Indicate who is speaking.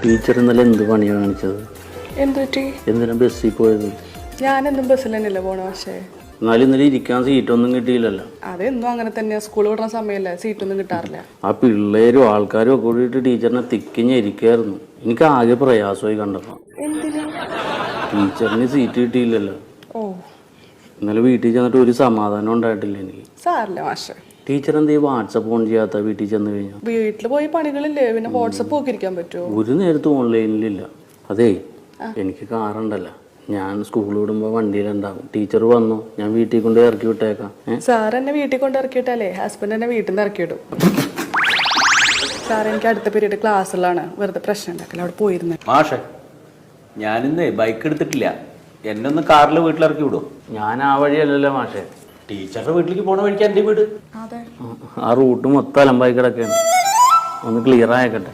Speaker 1: Teacher ഇന്നലെ എന്ത് പണിയാണ് കാണിച്ചത്? എന്തിനാ ബസ്സിൽ പോയത്?
Speaker 2: ഞാനെന്നും ബസ്സിൽ തന്നെയല്ലേ പോണ. പക്ഷേ
Speaker 1: എന്നാലും ഇന്നലെ ഇരിക്കാൻ സീറ്റൊന്നും കിട്ടിയില്ലല്ലോ.
Speaker 2: അതെന്നും അങ്ങനെ തന്നെയാ, സ്കൂൾ വിടുന്ന സമയമല്ലേ, സീറ്റൊന്നും കിട്ടാറില്ല.
Speaker 1: ആ പിള്ളേരും ആൾക്കാരും ഒക്കെ കൂടിയിട്ട് ടീച്ചറിനെ തിക്കിഞ്ഞിരിക്കായിരുന്നു. എനിക്ക് ആകെ പ്രയാസമായി കണ്ടപ്പോ. ടീച്ചറിന് സീറ്റ് കിട്ടിയില്ലല്ലോ.
Speaker 2: ഓ,
Speaker 1: ഇന്നലെ വീട്ടിൽ ചെന്നിട്ട് ഒരു സമാധാനം ഉണ്ടായിട്ടില്ല എനിക്ക്.
Speaker 2: സാറില്ല മാഷെ.
Speaker 1: ടീച്ചർ എന്ത് വാട്സപ്പ് ഓൺ ചെയ്യാത്ത വീട്ടിൽ ചെന്ന് കഴിഞ്ഞാൽ?
Speaker 2: വീട്ടിൽ പോയി പണികളില്ലേ, പിന്നെ വാട്സപ്പ് ഒക്കെ ഇരിക്കാൻ പറ്റുമോ?
Speaker 1: ഒരു നേരത്തും ഓൺലൈനിലില്ല. അതേ, എനിക്ക് കാറുണ്ടല്ലോ, ഞാൻ സ്കൂൾ വിടുമ്പോൾ വണ്ടിയിലുണ്ടാവും. ടീച്ചർ വന്നു, ഞാൻ വീട്ടിൽ കൊണ്ട് ഇറക്കി വിട്ടേക്കാം.
Speaker 2: സാർ എന്നെ വീട്ടിൽ കൊണ്ട് ഇറക്കിയിട്ടല്ലേ ഹസ്ബൻഡ് എന്നെ വീട്ടിൽ നിന്ന് ഇറക്കിയിടും. സാർ എനിക്ക് അടുത്ത പീരീഡ് ക്ലാസ്സിലാണ്, വെറുതെ പ്രശ്നം ഉണ്ടാക്കില്ല, അവിടെ പോയിരുന്നു.
Speaker 3: മാഷെ, ഞാനിന്ന് ബൈക്ക് എടുത്തിട്ടില്ല, എന്നെ ഒന്ന് കാറിൽ വീട്ടിലിറക്കി വിടും.
Speaker 1: ഞാൻ ആ വഴിയല്ലല്ലോ മാഷെ,
Speaker 3: ടീച്ചറുടെ വീട്ടിലേക്ക് പോണ വഴിക്ക് എൻ്റെ വീട്.
Speaker 1: ആ റൂട്ട് മൊത്തം അലമ്പായി കിടക്കുകയാണ്. ഒന്ന് ക്ലിയർ ആയിക്കട്ടെ.